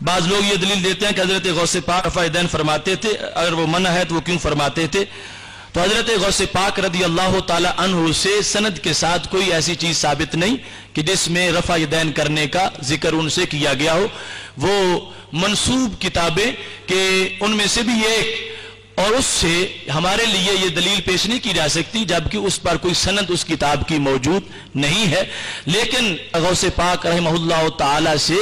بعض لوگ یہ دلیل دیتے ہیں کہ حضرت غوث پاک رفع یدین فرماتے تھے، اگر وہ منع ہے تو وہ کیوں فرماتے تھے؟ تو حضرت غوث پاک رضی اللہ تعالی عنہ سے سند کے ساتھ کوئی ایسی چیز ثابت نہیں کہ جس میں رفع یدین کرنے کا ذکر ان سے کیا گیا ہو۔ وہ منسوب کتابیں کہ ان میں سے بھی ایک، اور اس سے ہمارے لیے یہ دلیل پیش نہیں کی جا سکتی جبکہ اس پر کوئی سند اس کتاب کی موجود نہیں ہے، لیکن غوث پاک رحمہ اللہ تعالی سے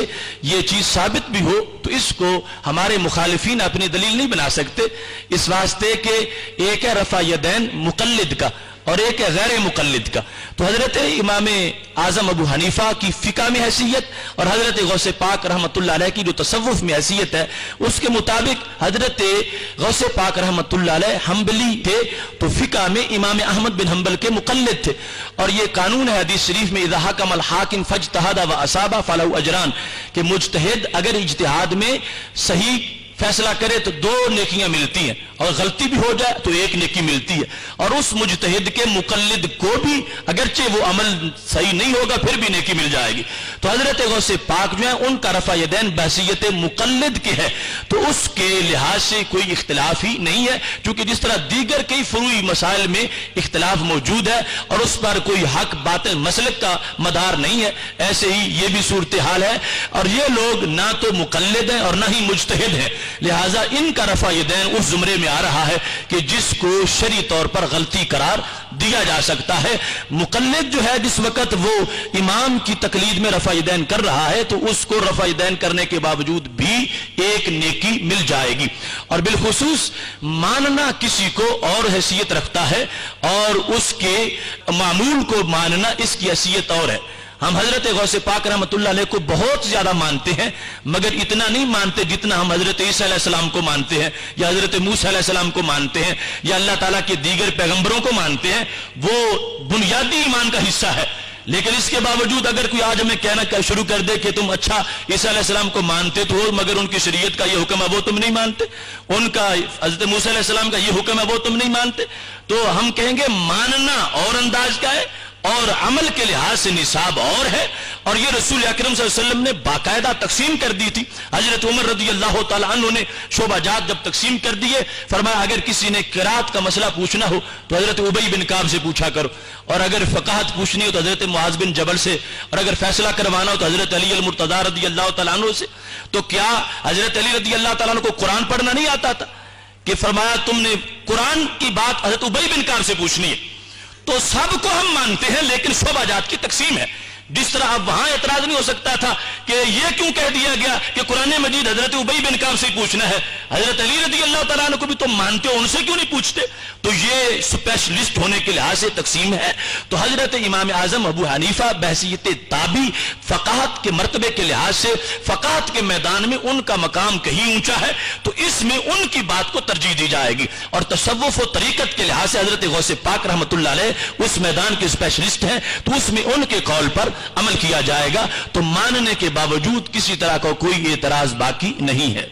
یہ چیز ثابت بھی ہو تو اس کو ہمارے مخالفین اپنی دلیل نہیں بنا سکتے، اس واسطے کہ ایک ہے رفع یدین مقلد کا اور ایک ہے غیر مقلد کا۔ تو حضرت امام اعظم ابو حنیفہ کی فقہ میں حیثیت اور حضرت غوث پاک رحمۃ اللہ علیہ کی جو تصوف میں حیثیت ہے اس کے مطابق حضرت غوث پاک رحمۃ اللہ علیہ حنبلی تھے، تو فقہ میں امام احمد بن حنبل کے مقلد تھے، اور یہ قانون ہے حدیث شریف میں اذا حکم الحاکم فاجتہد واصاب فلہ اجران، کہ مجتہد اگر اجتہاد میں صحیح فیصلہ کرے تو 2 نیکیاں ملتی ہیں، اور غلطی بھی ہو جائے تو 1 نیکی ملتی ہے، اور اس مجتہد کے مقلد کو بھی اگرچہ وہ عمل صحیح نہیں ہوگا پھر بھی نیکی مل جائے گی۔ تو حضرت غوث پاک جو ہیں ان کا رفع یدین بحیثیت مقلد کے ہے، تو اس کے لحاظ سے کوئی اختلاف ہی نہیں ہے، کیونکہ جس طرح دیگر کئی فروعی مسائل میں اختلاف موجود ہے اور اس پر کوئی حق باطل مسلک کا مدار نہیں ہے، ایسے ہی یہ بھی صورتحال ہے، اور یہ لوگ نہ تو مقلد ہیں اور نہ ہی مجتہد ہیں، لہٰذا ان کا رفع یدین اس زمرے میں آ رہا ہے کہ جس کو شرعی طور پر غلطی قرار دیا جا سکتا ہے۔ مقلد جو ہے جس وقت وہ امام کی تقلید میں رفع یدین کر رہا ہے تو اس کو رفع یدین کرنے کے باوجود بھی 1 نیکی مل جائے گی، اور بالخصوص ماننا کسی کو اور حیثیت رکھتا ہے اور اس کے معمول کو ماننا اس کی حیثیت اور ہے۔ ہم حضرت غوث پاک رحمۃ اللہ علیہ کو بہت زیادہ مانتے ہیں، مگر اتنا نہیں مانتے جتنا ہم حضرت عیسیٰ علیہ السلام کو مانتے ہیں یا حضرت موسیٰ علیہ السلام کو مانتے ہیں یا اللہ تعالیٰ کے دیگر پیغمبروں کو مانتے ہیں، وہ بنیادی ایمان کا حصہ ہے۔ لیکن اس کے باوجود اگر کوئی آج ہمیں کہنا شروع کر دے کہ تم اچھا عیسیٰ علیہ السلام کو مانتے تو ہو مگر ان کی شریعت کا یہ حکم ہے وہ تم نہیں مانتے، ان کا حضرت موسیٰ علیہ السلام کا یہ حکم ہے وہ تم نہیں مانتے، تو ہم کہیں گے ماننا اور انداز کا ہے اور عمل کے لحاظ سے نصاب اور ہے، اور یہ رسول اکرم صلی اللہ علیہ وسلم نے باقاعدہ تقسیم کر دی تھی۔ حضرت عمر رضی اللہ تعالی عنہ نے شعبہ جات جب تقسیم کر دیے، فرمایا اگر کسی نے قرات کا مسئلہ پوچھنا ہو تو حضرت ابی بن کعب سے پوچھا کرو، اور اگر فقاہت پوچھنی ہو تو حضرت معاذ بن جبل سے، اور اگر فیصلہ کروانا ہو تو حضرت علی المرتضی رضی اللہ تعالی عنہ سے۔ تو کیا حضرت علی رضی اللہ تعالی عنہ کو قرآن پڑھنا نہیں آتا تھا کہ فرمایا تم نے قرآن کی بات حضرت ابی بن کعب سے پوچھنی ہے؟ تو سب کو ہم مانتے ہیں لیکن شعبہ جات کی تقسیم ہے، جس طرح اب وہاں اعتراض نہیں ہو سکتا تھا کہ یہ کیوں کہہ دیا گیا کہ قرآن مجید حضرت ابی بن کعب سے پوچھنا ہے، حضرت علی رضی اللہ تعالیٰ عنہ کو بھی تم مانتے ہو ان سے کیوں نہیں پوچھتے؟ تو یہ اسپیشلسٹ ہونے کے لحاظ سے تقسیم ہے۔ تو حضرت امام اعظم ابو حنیفہ بحیثیت تابعی فقاہت کے مرتبے کے لحاظ سے فقاہت کے میدان میں ان کا مقام کہیں اونچا ہے، تو اس میں ان کی بات کو ترجیح دی جائے گی، اور تصوف و طریقت کے لحاظ سے حضرت غوث پاک رحمۃ اللہ علیہ اس میدان کے اسپیشلسٹ ہیں، تو اس میں ان کے قول پر عمل کیا جائے گا، تو ماننے کے باوجود کسی طرح کا کوئی اعتراض باقی نہیں ہے۔